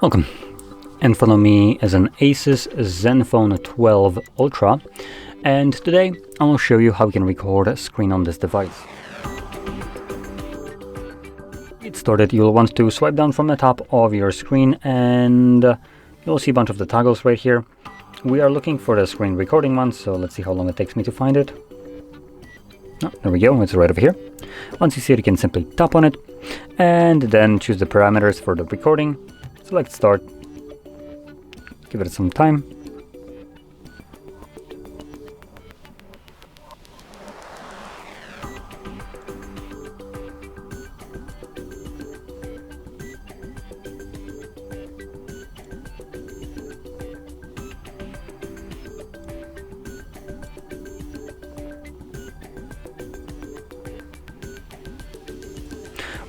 Welcome. In front of me is an ASUS ZenFone 12 Ultra, and today I will show you how you can record a screen on this device. To get started, you'll want to swipe down from the top of your screen and you'll see a bunch of the toggles right here. We are looking for the screen recording one, so let's see how long it takes me to find it. Oh, there we go, it's right over here. Once you see it, you can simply tap on it and then choose the parameters for the recording. Select start, give it some time.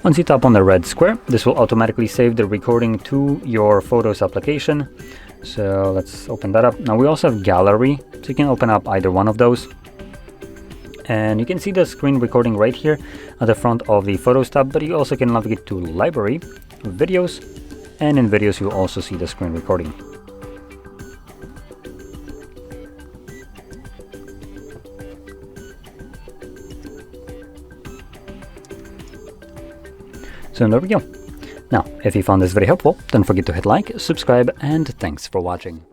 Once you tap on the red square, this will automatically save the recording to your Photos application. So let's open that up. Now we also have Gallery, so you can open up either one of those. And you can see the screen recording right here at the front of the Photos tab, but you also can navigate to Library, Videos, and in Videos you'll also see the screen recording. So there we go. Now, if you found this very helpful, don't forget to hit like, subscribe, and thanks for watching.